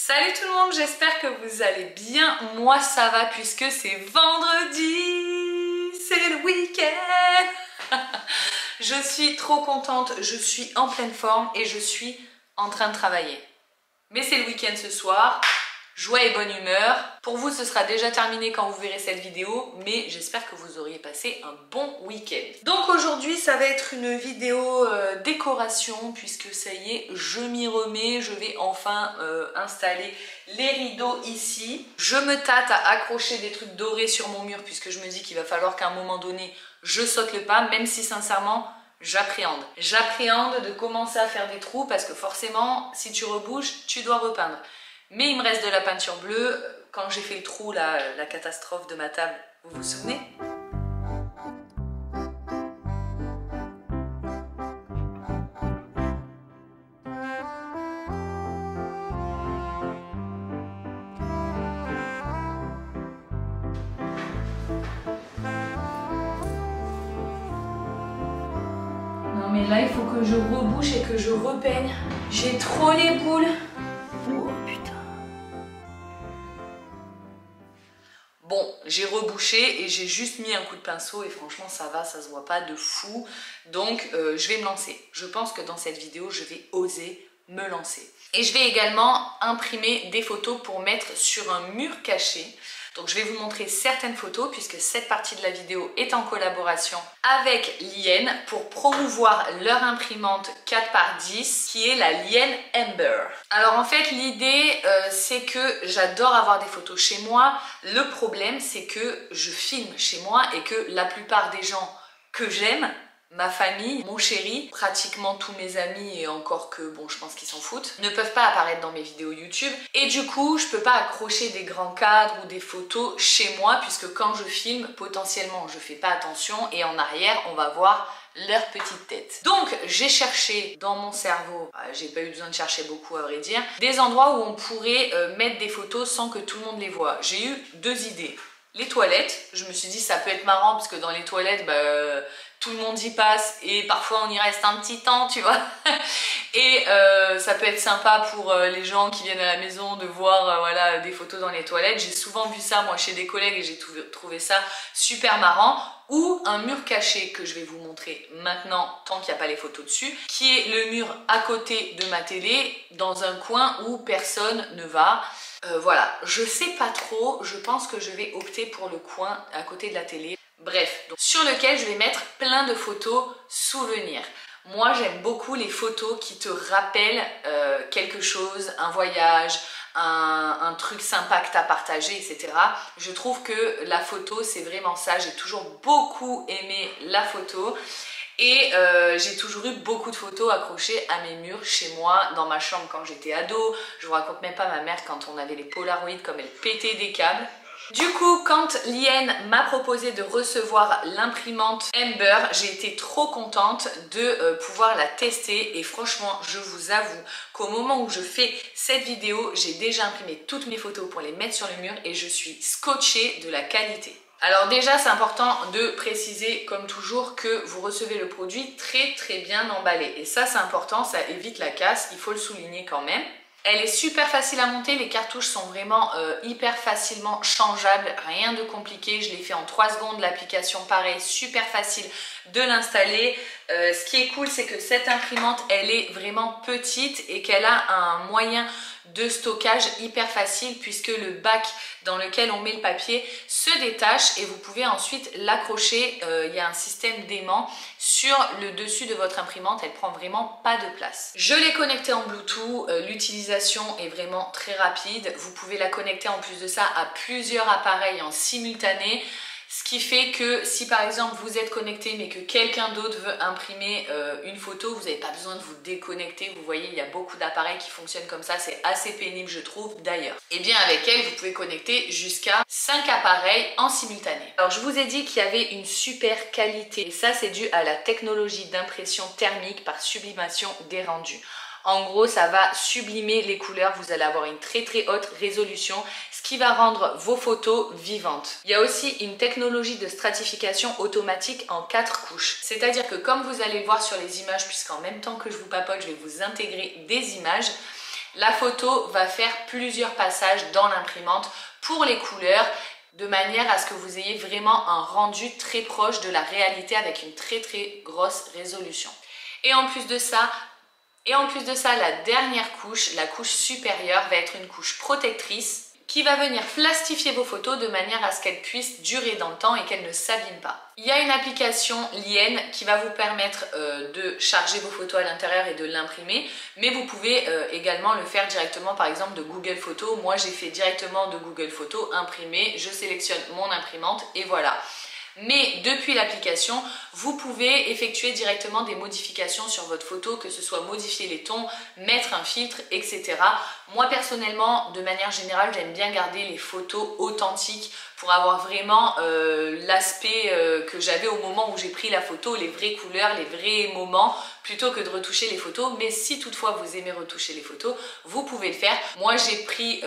Salut tout le monde, j'espère que vous allez bien. Moi ça va puisque c'est vendredi, c'est le week-end. Je suis trop contente, je suis en pleine forme et je suis en train de travailler. Mais c'est le week-end ce soir, joie et bonne humeur. Pour vous ce sera déjà terminé quand vous verrez cette vidéo, mais j'espère que vous auriez passé un bon week-end. Donc aujourd'hui ça va être une vidéo décoration puisque ça y est, je m'y remets, je vais enfin installer les rideaux ici. Je me tâte à accrocher des trucs dorés sur mon mur puisque je me dis qu'il va falloir qu'à un moment donné je saute le pas, même si sincèrement j'appréhende. J'appréhende de commencer à faire des trous parce que forcément si tu rebouches tu dois repeindre. Mais il me reste de la peinture bleue. Quand j'ai fait le trou, là, la catastrophe de ma table, vous vous souvenez? Non mais là, il faut que je rebouche et que je repeigne. J'ai trop les boules. Oh putain. Bon, j'ai rebouché et j'ai juste mis un coup de pinceau et franchement ça va, ça se voit pas de fou. Donc je vais me lancer. Je pense que dans cette vidéo, je vais oser me lancer. Et je vais également imprimer des photos pour mettre sur un mur caché. Donc je vais vous montrer certaines photos puisque cette partie de la vidéo est en collaboration avec Liène pour promouvoir leur imprimante 4x10 qui est la Liène Amber. Alors en fait l'idée c'est que j'adore avoir des photos chez moi. Le problème c'est que je filme chez moi et que la plupart des gens que j'aime, ma famille, mon chéri, pratiquement tous mes amis et encore que bon je pense qu'ils s'en foutent, ne peuvent pas apparaître dans mes vidéos YouTube et du coup je peux pas accrocher des grands cadres ou des photos chez moi puisque quand je filme potentiellement je fais pas attention et en arrière on va voir leur petite tête. Donc j'ai cherché dans mon cerveau, j'ai pas eu besoin de chercher beaucoup à vrai dire, des endroits où on pourrait mettre des photos sans que tout le monde les voit. J'ai eu deux idées. Les toilettes, je me suis dit ça peut être marrant parce que dans les toilettes tout le monde y passe et parfois on y reste un petit temps, tu vois. Et ça peut être sympa pour les gens qui viennent à la maison de voir voilà, des photos dans les toilettes. J'ai souvent vu ça moi chez des collègues et j'ai trouvé ça super marrant. Ou un mur caché que je vais vous montrer maintenant tant qu'il n'y a pas les photos dessus, qui est le mur à côté de ma télé dans un coin où personne ne va. Voilà, je sais pas trop, je pense que je vais opter pour le coin à côté de la télé. Bref, donc, sur lequel je vais mettre plein de photos souvenirs. Moi j'aime beaucoup les photos qui te rappellent quelque chose, un voyage, un truc sympa que tu as partagé, etc. Je trouve que la photo c'est vraiment ça, j'ai toujours beaucoup aimé la photo. Et j'ai toujours eu beaucoup de photos accrochées à mes murs chez moi, dans ma chambre quand j'étais ado. Je vous raconte même pas ma mère quand on avait les Polaroids comme elle pétait des câbles. Du coup, quand Liène m'a proposé de recevoir l'imprimante Amber, j'ai été trop contente de pouvoir la tester et franchement, je vous avoue qu'au moment où je fais cette vidéo, j'ai déjà imprimé toutes mes photos pour les mettre sur le mur et je suis scotchée de la qualité. Alors déjà c'est important de préciser comme toujours que vous recevez le produit très bien emballé et ça c'est important, ça évite la casse, il faut le souligner quand même. Elle est super facile à monter, les cartouches sont vraiment hyper facilement changeables, rien de compliqué, je l'ai fait en 3 secondes, l'application pareil, super facile de l'installer. Ce qui est cool c'est que cette imprimante elle est vraiment petite et qu'elle a un moyen de stockage hyper facile puisque le bac dans lequel on met le papier se détache et vous pouvez ensuite l'accrocher, il y a un système d'aimant sur le dessus de votre imprimante, elle prend vraiment pas de place. Je l'ai connectée en Bluetooth, l'utilisation est vraiment très rapide, vous pouvez la connecter en plus de ça à plusieurs appareils en simultané. Ce qui fait que si par exemple vous êtes connecté mais que quelqu'un d'autre veut imprimer une photo, vous n'avez pas besoin de vous déconnecter. Vous voyez, il y a beaucoup d'appareils qui fonctionnent comme ça, c'est assez pénible je trouve d'ailleurs. Et bien avec elle, vous pouvez connecter jusqu'à 5 appareils en simultané. Alors je vous ai dit qu'il y avait une super qualité et ça c'est dû à la technologie d'impression thermique par sublimation des rendus. En gros, ça va sublimer les couleurs, vous allez avoir une très haute résolution, ce qui va rendre vos photos vivantes. Il y a aussi une technologie de stratification automatique en 4 couches. C'est-à-dire que comme vous allez le voir sur les images, puisqu'en même temps que je vous papote, je vais vous intégrer des images, La photo va faire plusieurs passages dans l'imprimante pour les couleurs, de manière à ce que vous ayez vraiment un rendu très proche de la réalité avec une très grosse résolution. Et en plus de ça, la dernière couche, la couche supérieure, va être une couche protectrice qui va venir plastifier vos photos de manière à ce qu'elles puissent durer dans le temps et qu'elles ne s'abîment pas. Il y a une application Lien qui va vous permettre de charger vos photos à l'intérieur et de l'imprimer, mais vous pouvez également le faire directement par exemple de Google Photos. Moi j'ai fait directement de Google Photos, imprimer, je sélectionne mon imprimante et voilà. Mais depuis l'application, vous pouvez effectuer directement des modifications sur votre photo, que ce soit modifier les tons, mettre un filtre, etc. Moi personnellement, de manière générale, j'aime bien garder les photos authentiques pour avoir vraiment l'aspect que j'avais au moment où j'ai pris la photo, les vraies couleurs, les vrais moments, plutôt que de retoucher les photos. Mais si toutefois vous aimez retoucher les photos, vous pouvez le faire. Moi j'ai pris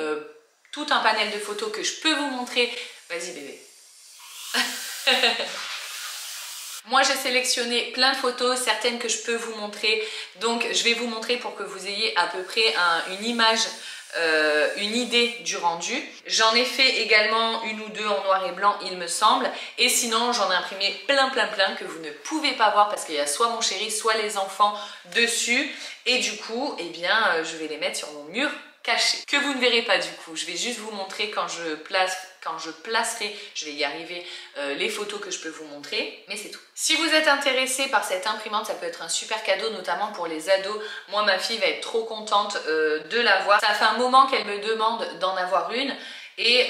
tout un panel de photos que je peux vous montrer. Vas-y bébé. Moi j'ai sélectionné plein de photos, certaines que je peux vous montrer, donc je vais vous montrer pour que vous ayez à peu près une image, une idée du rendu. J'en ai fait également une ou deux en noir et blanc il me semble, et sinon j'en ai imprimé plein que vous ne pouvez pas voir parce qu'il y a soit mon chéri soit les enfants dessus, et du coup eh bien je vais les mettre sur mon mur caché, que vous ne verrez pas du coup. Je vais juste vous montrer quand je placerai, je vais y arriver, les photos que je peux vous montrer, mais c'est tout. Si vous êtes intéressé par cette imprimante, ça peut être un super cadeau, notamment pour les ados. Moi, ma fille va être trop contente de l'avoir. Ça fait un moment qu'elle me demande d'en avoir une. Et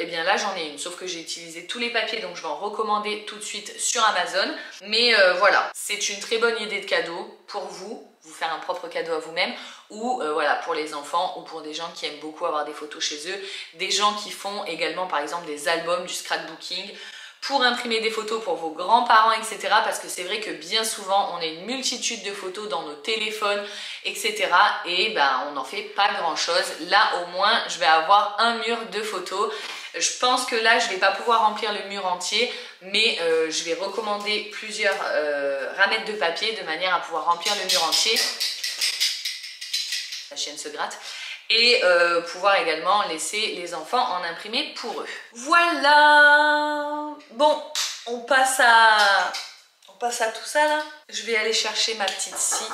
bien là j'en ai une, sauf que j'ai utilisé tous les papiers, donc je vais en recommander tout de suite sur Amazon. Mais voilà, c'est une très bonne idée de cadeau pour vous faire un propre cadeau à vous-même, ou voilà, pour les enfants ou pour des gens qui aiment beaucoup avoir des photos chez eux, des gens qui font également par exemple des albums, du scrapbooking, pour imprimer des photos pour vos grands-parents, etc. Parce que c'est vrai que bien souvent on a une multitude de photos dans nos téléphones, etc. Et ben on n'en fait pas grand-chose. Là au moins je vais avoir un mur de photos. Je pense que là je ne vais pas pouvoir remplir le mur entier, mais je vais recommander plusieurs ramettes de papier de manière à pouvoir remplir le mur entier. La chienne se gratte. Et pouvoir également laisser les enfants en imprimer pour eux. Voilà. Bon, on passe à tout ça là. Je vais aller chercher ma petite scie.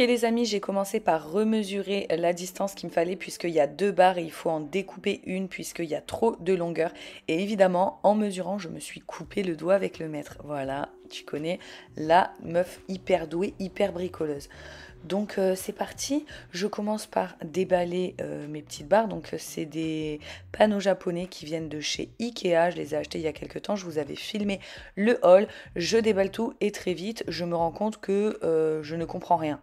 Et les amis, j'ai commencé par remesurer la distance qu'il me fallait puisqu'il y a 2 barres et il faut en découper une puisqu'il y a trop de longueur. Et évidemment, en mesurant, je me suis coupé le doigt avec le mètre. Voilà, tu connais la meuf hyper douée, hyper bricoleuse. Donc c'est parti, je commence par déballer mes petites barres. Donc c'est des panneaux japonais qui viennent de chez Ikea, je les ai achetés il y a quelques temps, je vous avais filmé le haul. Je déballe tout et très vite je me rends compte que je ne comprends rien.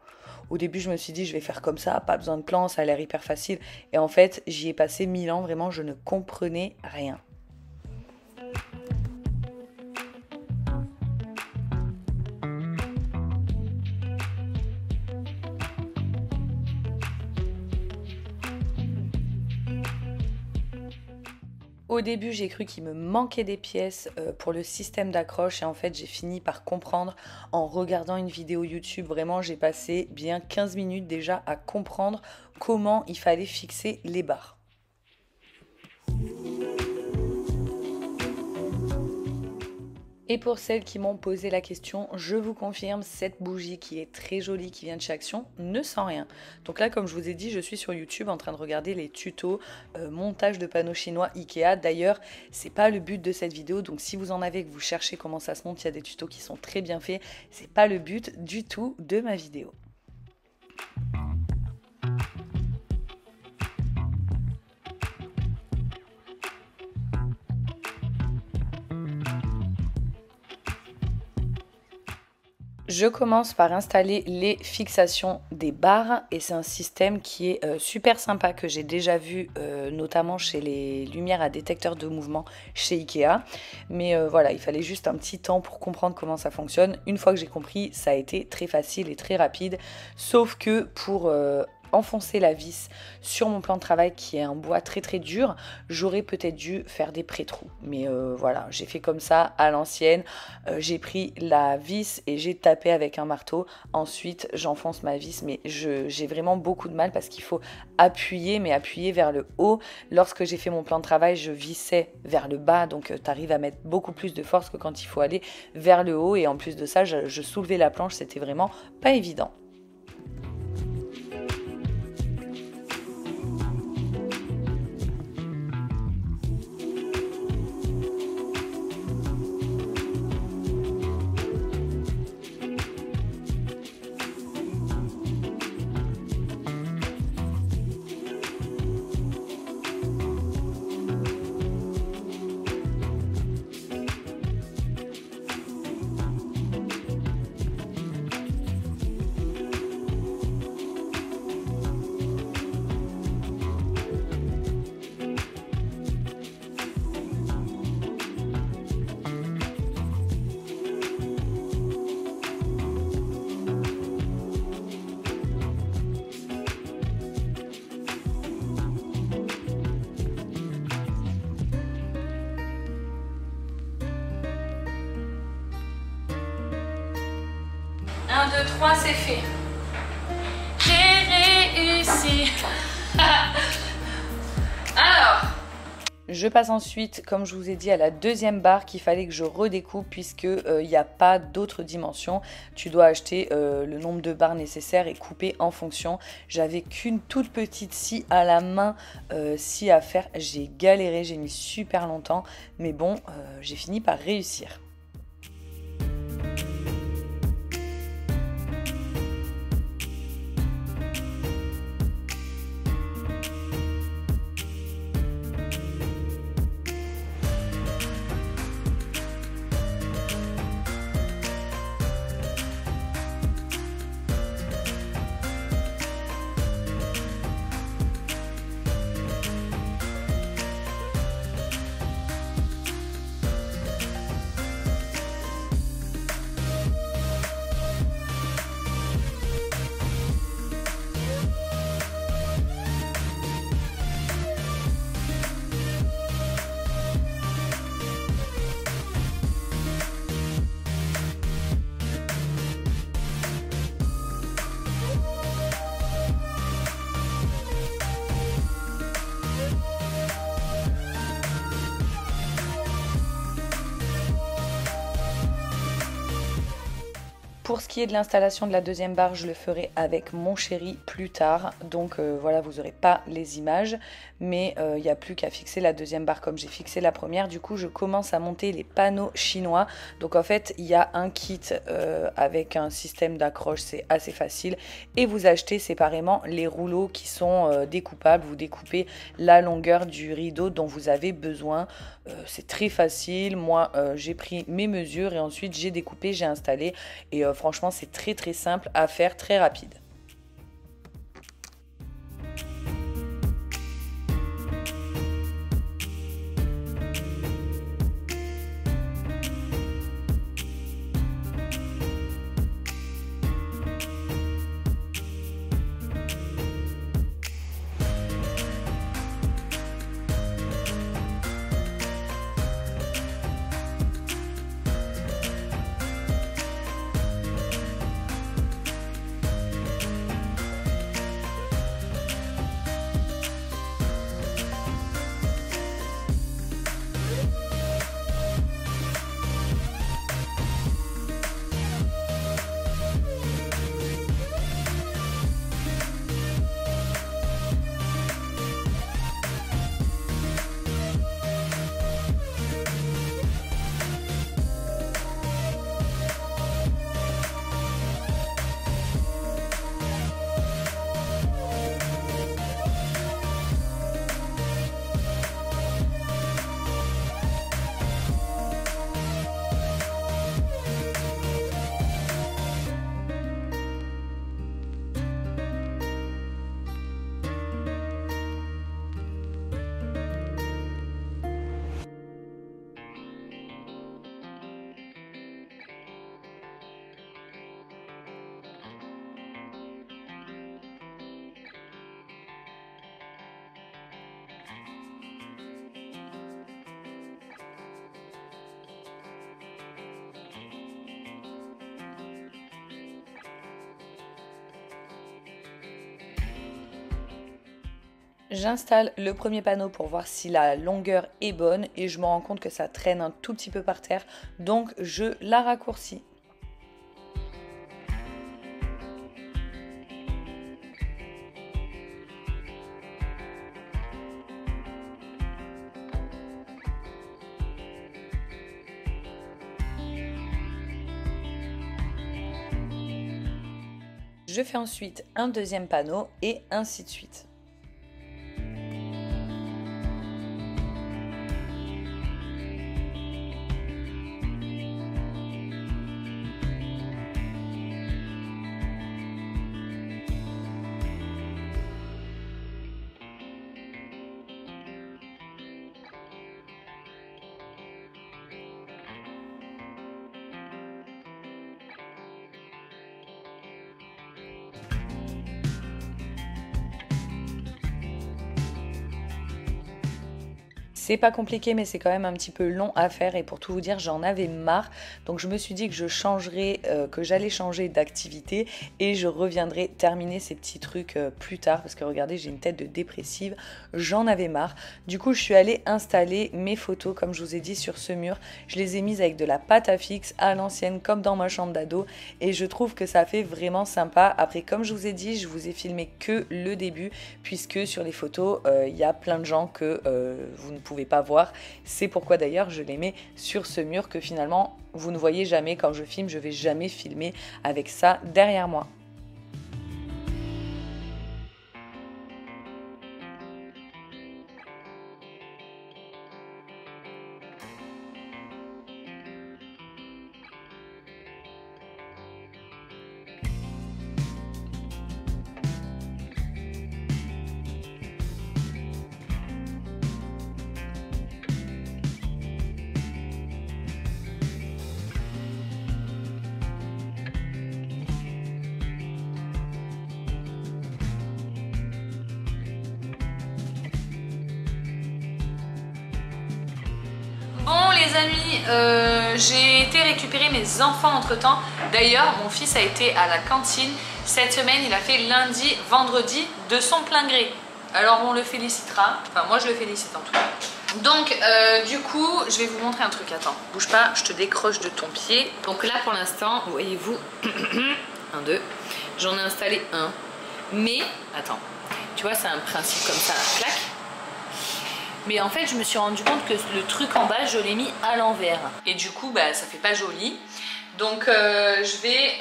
Au début je me suis dit je vais faire comme ça, pas besoin de plan, ça a l'air hyper facile. Et en fait j'y ai passé 1000 ans, vraiment je ne comprenais rien. Au début, j'ai cru qu'il me manquait des pièces pour le système d'accroche et en fait, j'ai fini par comprendre en regardant une vidéo YouTube. Vraiment, j'ai passé bien 15 minutes déjà à comprendre comment il fallait fixer les barres. Et pour celles qui m'ont posé la question, je vous confirme, cette bougie qui est très jolie, qui vient de chez Action, ne sent rien. Donc là, comme je vous ai dit, je suis sur YouTube en train de regarder les tutos montage de panneaux chinois Ikea. D'ailleurs, c'est pas le but de cette vidéo, donc si vous en avez, que vous cherchez comment ça se monte, il y a des tutos qui sont très bien faits. C'est pas le but du tout de ma vidéo. Je commence par installer les fixations des barres et c'est un système qui est super sympa que j'ai déjà vu notamment chez les lumières à détecteur de mouvement chez Ikea. Mais voilà, il fallait juste un petit temps pour comprendre comment ça fonctionne. Une fois que j'ai compris, ça a été très facile et très rapide. Sauf que pour enfoncer la vis sur mon plan de travail qui est un bois très très dur, j'aurais peut-être dû faire des pré-trous. Mais voilà, j'ai fait comme ça à l'ancienne. J'ai pris la vis et j'ai tapé avec un marteau. Ensuite, j'enfonce ma vis, mais j'ai vraiment beaucoup de mal parce qu'il faut appuyer, mais appuyer vers le haut. Lorsque j'ai fait mon plan de travail, je vissais vers le bas, donc tu arrives à mettre beaucoup plus de force que quand il faut aller vers le haut. Et en plus de ça, je soulevais la planche, c'était vraiment pas évident. Un, deux, trois, c'est fait. J'ai réussi. Alors, je passe ensuite, comme je vous ai dit, à la deuxième barre qu'il fallait que je redécoupe puisque il n'y a pas d'autres dimensions. Tu dois acheter le nombre de barres nécessaires et couper en fonction. J'avais qu'une toute petite scie à la main, scie à faire. J'ai galéré, j'ai mis super longtemps, mais bon, j'ai fini par réussir. Pour ce qui est de l'installation de la deuxième barre, je le ferai avec mon chéri plus tard. Donc voilà, vous n'aurez pas les images. Mais il n'y a plus qu'à fixer la deuxième barre comme j'ai fixé la première. Du coup, je commence à monter les panneaux chinois. Donc en fait, il y a un kit avec un système d'accroche. C'est assez facile. Et vous achetez séparément les rouleaux qui sont découpables. Vous découpez la longueur du rideau dont vous avez besoin. C'est très facile. Moi, j'ai pris mes mesures et ensuite j'ai découpé, j'ai installé. Et franchement, c'est très très simple à faire, très rapide. J'installe le premier panneau pour voir si la longueur est bonne et je me rends compte que ça traîne un tout petit peu par terre, donc je la raccourcis. Je fais ensuite un deuxième panneau et ainsi de suite. C'est pas compliqué, mais c'est quand même un petit peu long à faire et pour tout vous dire, j'en avais marre. Donc je me suis dit que j'allais changer d'activité et je reviendrai terminer ces petits trucs plus tard parce que regardez, j'ai une tête de dépressive, j'en avais marre. Du coup, je suis allée installer mes photos comme je vous ai dit sur ce mur. Je les ai mises avec de la pâte à fixe à l'ancienne comme dans ma chambre d'ado et je trouve que ça fait vraiment sympa. Après, comme je vous ai dit, je vous ai filmé que le début puisque sur les photos, il y a plein de gens que vous ne pouvez pas voir. C'est pourquoi d'ailleurs je les mets sur ce mur que finalement vous ne voyez jamais quand je filme. Je vais jamais filmer avec ça derrière moi. Bon les amis, j'ai été récupérer mes enfants entre temps. D'ailleurs mon fils a été à la cantine cette semaine, il a fait lundi, vendredi de son plein gré. Alors on le félicitera, enfin moi je le félicite en tout cas. Donc du coup je vais vous montrer un truc, attends, bouge pas, je te décroche de ton pied. Donc là pour l'instant, voyez-vous, 1, 2, j'en ai installé un. Mais, attends, tu vois c'est un principe comme ça, clac. Mais en fait, je me suis rendu compte que le truc en bas, je l'ai mis à l'envers. Et du coup, bah, ça fait pas joli. Donc, je vais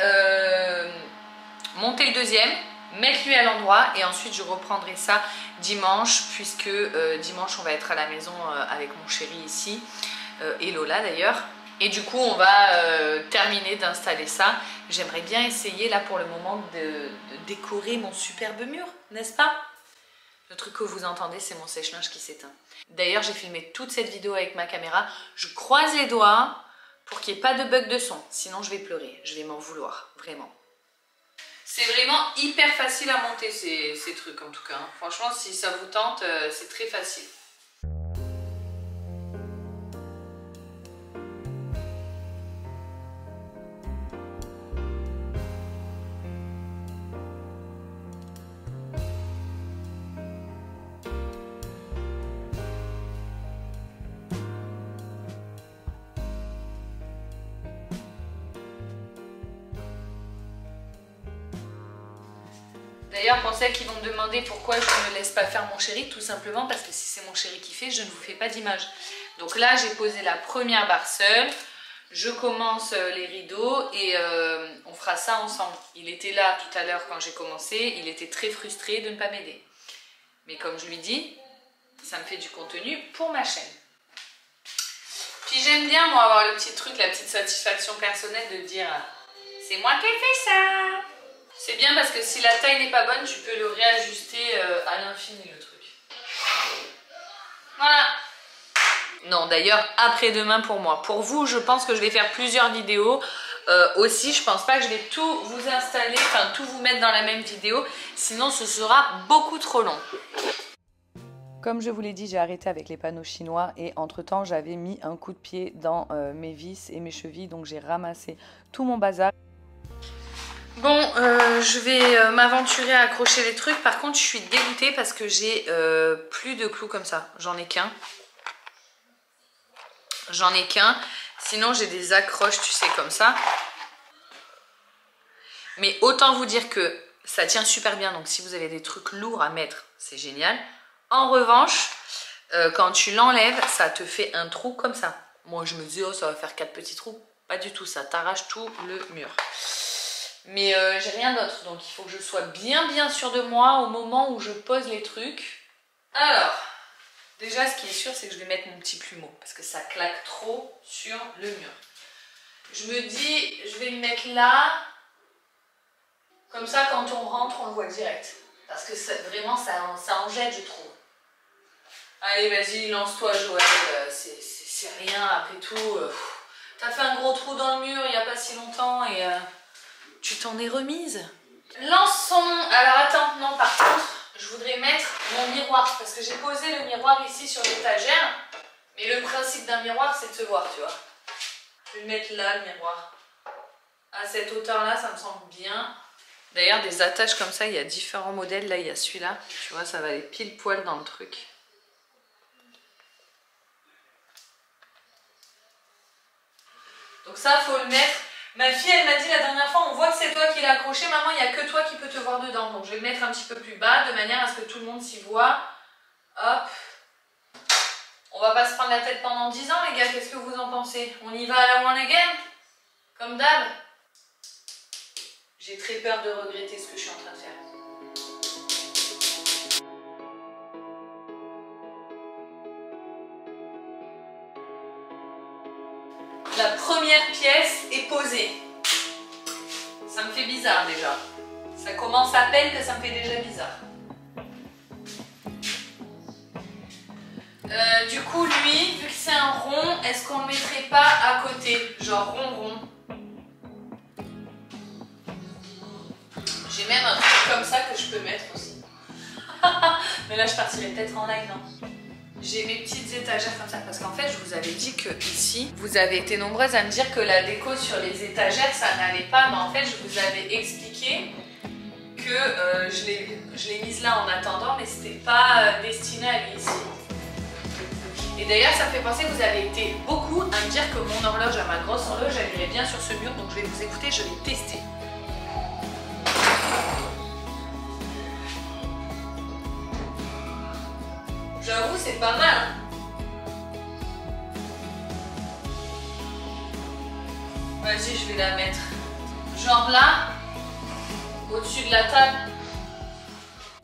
monter le deuxième, mettre lui à l'endroit et ensuite je reprendrai ça dimanche puisque dimanche, on va être à la maison avec mon chéri ici et Lola d'ailleurs. Et du coup, on va terminer d'installer ça. J'aimerais bien essayer là pour le moment de décorer mon superbe mur, n'est-ce pas ? Le truc que vous entendez, c'est mon sèche-linge qui s'éteint. D'ailleurs, j'ai filmé toute cette vidéo avec ma caméra. Je croise les doigts pour qu'il n'y ait pas de bug de son. Sinon, je vais pleurer. Je vais m'en vouloir. Vraiment. C'est vraiment hyper facile à monter ces trucs en tout cas. Franchement, si ça vous tente, c'est très facile. D'ailleurs, pour celles qui vont me demander pourquoi je ne laisse pas faire mon chéri, tout simplement parce que si c'est mon chéri qui fait, je ne vous fais pas d'image. Donc là, j'ai posé la première barre seule, je commence les rideaux et on fera ça ensemble. Il était là tout à l'heure quand j'ai commencé, il était très frustré de ne pas m'aider. Mais comme je lui dis, ça me fait du contenu pour ma chaîne. Puis j'aime bien moi avoir le petit truc, la petite satisfaction personnelle de dire « c'est moi qui ai fait ça !» C'est bien parce que si la taille n'est pas bonne, tu peux le réajuster à l'infini le truc. Voilà. Non, d'ailleurs, après-demain pour moi. Pour vous, je pense que je vais faire plusieurs vidéos. Aussi, je pense pas que je vais tout vous installer, enfin tout vous mettre dans la même vidéo. Sinon, ce sera beaucoup trop long. Comme je vous l'ai dit, j'ai arrêté avec les panneaux chinois et entre-temps, j'avais mis un coup de pied dans mes vis et mes chevilles. Donc, j'ai ramassé tout mon bazar. Bon, je vais m'aventurer à accrocher les trucs. Par contre, je suis dégoûtée parce que j'ai plus de clous comme ça. J'en ai qu'un. J'en ai qu'un. Sinon, j'ai des accroches, tu sais, comme ça. Mais autant vous dire que ça tient super bien. Donc, si vous avez des trucs lourds à mettre, c'est génial. En revanche, quand tu l'enlèves, ça te fait un trou comme ça. Moi, je me dis, oh, ça va faire 4 petits trous. Pas du tout, ça t'arrache tout le mur. Mais j'ai rien d'autre, donc il faut que je sois bien sûre de moi au moment où je pose les trucs. Alors, déjà ce qui est sûr, c'est que je vais mettre mon petit plumeau, parce que ça claque trop sur le mur. Je me dis, je vais le mettre là, comme ça quand on rentre, on le voit direct. Parce que vraiment, ça en jette, je trouve. Allez, vas-y, lance-toi Joël, c'est rien après tout. T'as fait un gros trou dans le mur il n'y a pas si longtemps et... tu t'en es remise. Lançons. Alors attends, non, par contre, je voudrais mettre mon miroir parce que j'ai posé le miroir ici sur l'étagère. Mais le principe d'un miroir, c'est de se voir, tu vois. Je vais le mettre là, le miroir. À cette hauteur-là, ça me semble bien. D'ailleurs, des attaches comme ça, il y a différents modèles. Là, il y a celui-là. Tu vois, ça va aller pile poil dans le truc. Donc ça, faut le mettre. Ma fille, elle m'a dit la dernière fois, on voit que c'est toi qui l'as accroché. Maman, il n'y a que toi qui peux te voir dedans. Donc je vais le mettre un petit peu plus bas, de manière à ce que tout le monde s'y voit. Hop. On va pas se prendre la tête pendant 10 ans, les gars. Qu'est-ce que vous en pensez? On y va à la one again? Comme d'hab. J'ai très peur de regretter ce que je suis en train de faire. La première pièce est posée. Ça me fait bizarre déjà. Ça commence à peine que ça me fait déjà bizarre. Du coup, lui, vu que c'est un rond, est-ce qu'on le mettrait pas à côté? Genre rond. J'ai même un truc comme ça que je peux mettre aussi. Mais là, je partirais peut-être en live, non? J'ai mes petites étagères comme ça parce qu'en fait je vous avais dit que ici vous avez été nombreuses à me dire que la déco sur les étagères ça n'allait pas, mais en fait je vous avais expliqué que je l'ai mise là en attendant, mais c'était pas destiné à aller ici. Et d'ailleurs ça me fait penser que vous avez été beaucoup à me dire que mon horloge, à ma grosse horloge, elle irait bien sur ce mur, donc je vais vous écouter, je vais tester. J'avoue, c'est pas mal. Hein. Vas-y, je vais la mettre. Genre là, au-dessus de la table.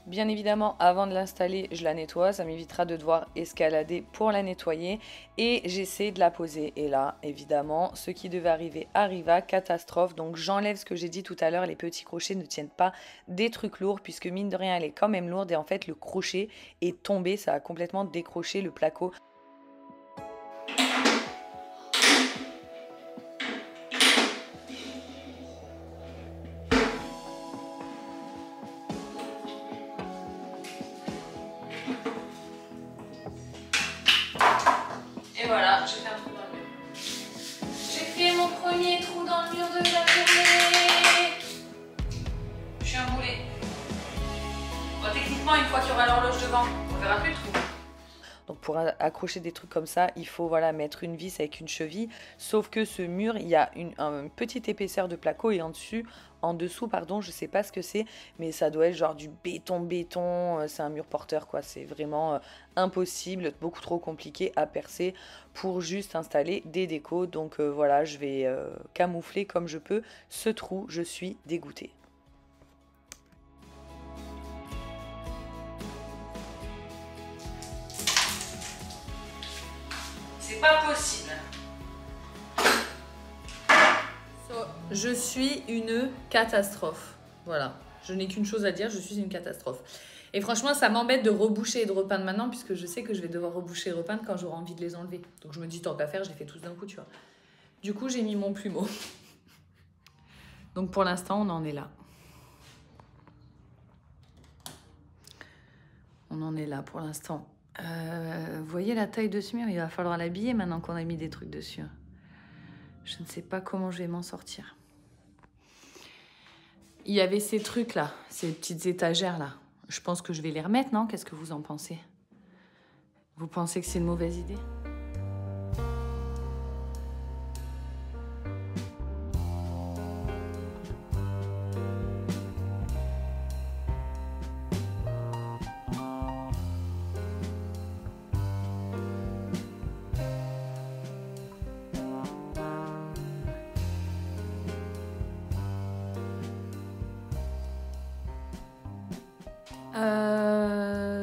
Bien évidemment, avant de l'installer, je la nettoie. Ça m'évitera de devoir escalader pour la nettoyer. Et j'essaie de la poser. Et là, évidemment, ce qui devait arriver arriva. Catastrophe. Donc j'enlève ce que j'ai dit tout à l'heure. Les petits crochets ne tiennent pas des trucs lourds. Puisque mine de rien, elle est quand même lourde. Et en fait, le crochet est tombé. Ça a complètement décroché le placo. Voilà, j'ai fait un trou dans le mur. J'ai fait mon premier trou dans le mur de la journée. Je suis un boulet. Bon, techniquement, une fois qu'il y aura l'horloge devant, on verra plus le trou. Donc pour accrocher des trucs comme ça, il faut voilà, mettre une vis avec une cheville. Sauf que ce mur, il y a une petite épaisseur de placo et en dessous, pardon, je sais pas ce que c'est, mais ça doit être genre du béton. C'est un mur porteur, quoi. C'est vraiment impossible, beaucoup trop compliqué à percer pour juste installer des décos. Donc voilà, je vais camoufler comme je peux ce trou. Je suis dégoûtée. C'est pas possible. Je suis une catastrophe. Voilà, je n'ai qu'une chose à dire, je suis une catastrophe. Et franchement, ça m'embête de reboucher et de repeindre maintenant, puisque je sais que je vais devoir reboucher et repeindre quand j'aurai envie de les enlever. Donc je me dis, tant qu'à faire, je les fais tous d'un coup, tu vois. Du coup, j'ai mis mon plumeau. Donc pour l'instant, on en est là. On en est là pour l'instant. Vous voyez la taille de ce mur? Il va falloir l'habiller maintenant qu'on a mis des trucs dessus. Je ne sais pas comment je vais m'en sortir. Il y avait ces trucs là, ces petites étagères là. Je pense que je vais les remettre, non? Qu'est-ce que vous en pensez? Vous pensez que c'est une mauvaise idée?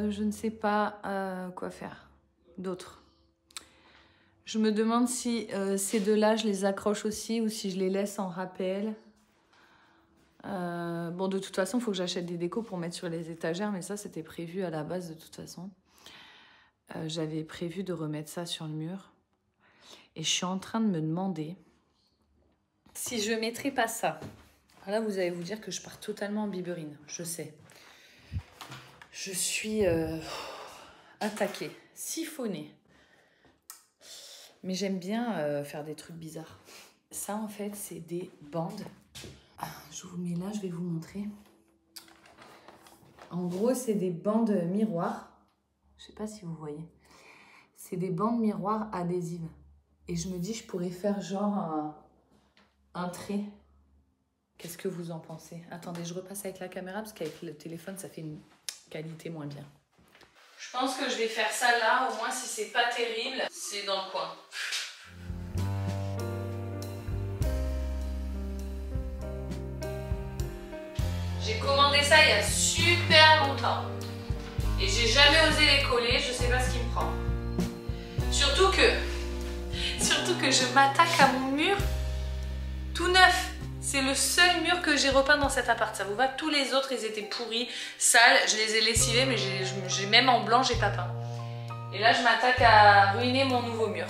Je ne sais pas quoi faire d'autre. Je me demande si ces deux-là, je les accroche aussi ou si je les laisse en rappel. Bon, de toute façon, il faut que j'achète des décos pour mettre sur les étagères, mais ça, c'était prévu à la base de toute façon. J'avais prévu de remettre ça sur le mur. Et je suis en train de me demander si je ne mettrais pas ça. Là, vous allez vous dire que je pars totalement en biberine, je sais. Je suis attaquée, siphonnée. Mais j'aime bien faire des trucs bizarres. Ça, en fait, c'est des bandes. Je vous mets là, je vais vous montrer. En gros, c'est des bandes miroirs. Je sais pas si vous voyez. C'est des bandes miroirs adhésives. Et je me dis, je pourrais faire genre un trait. Qu'est-ce que vous en pensez? Attendez, je repasse avec la caméra parce qu'avec le téléphone, ça fait une qualité moins bien. Je pense que je vais faire ça là, au moins si c'est pas terrible, c'est dans le coin. J'ai commandé ça il y a super longtemps. Et j'ai jamais osé les coller, je sais pas ce qui me prend. Surtout que je m'attaque à mon mur tout neuf. C'est le seul mur que j'ai repeint dans cet appart. Ça vous va? Tous les autres, ils étaient pourris, sales. Je les ai lessivés, mais j'ai même en blanc, j'ai pas peint. Et là, je m'attaque à ruiner mon nouveau mur.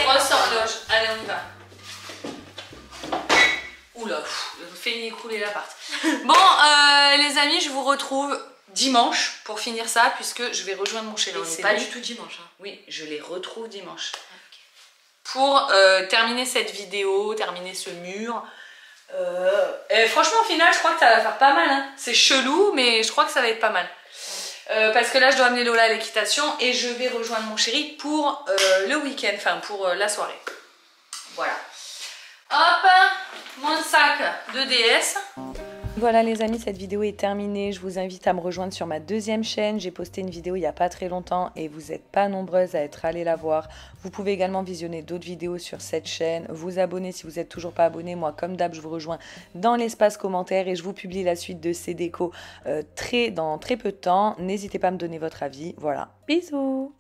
Grosse horloge. Allez, on y va. Oula, fait écrouler l'appart. Bon, les amis, je vous retrouve dimanche pour finir ça, puisque je vais rejoindre mon chéri. C'est pas du tout dimanche. Hein. Oui, je les retrouve dimanche. Pour terminer cette vidéo, terminer ce mur. Et franchement, au final, je crois que ça va faire pas mal. Hein. C'est chelou, mais je crois que ça va être pas mal. Parce que là, je dois amener Lola à l'équitation et je vais rejoindre mon chéri pour le week-end, enfin pour la soirée. Voilà. Hop, mon sac de DS. Voilà les amis, cette vidéo est terminée. Je vous invite à me rejoindre sur ma deuxième chaîne. J'ai posté une vidéo il n'y a pas très longtemps et vous n'êtes pas nombreuses à être allées la voir. Vous pouvez également visionner d'autres vidéos sur cette chaîne. Vous abonner si vous n'êtes toujours pas abonné. Moi, comme d'hab, je vous rejoins dans l'espace commentaire et je vous publie la suite de ces décos dans très peu de temps. N'hésitez pas à me donner votre avis. Voilà, bisous!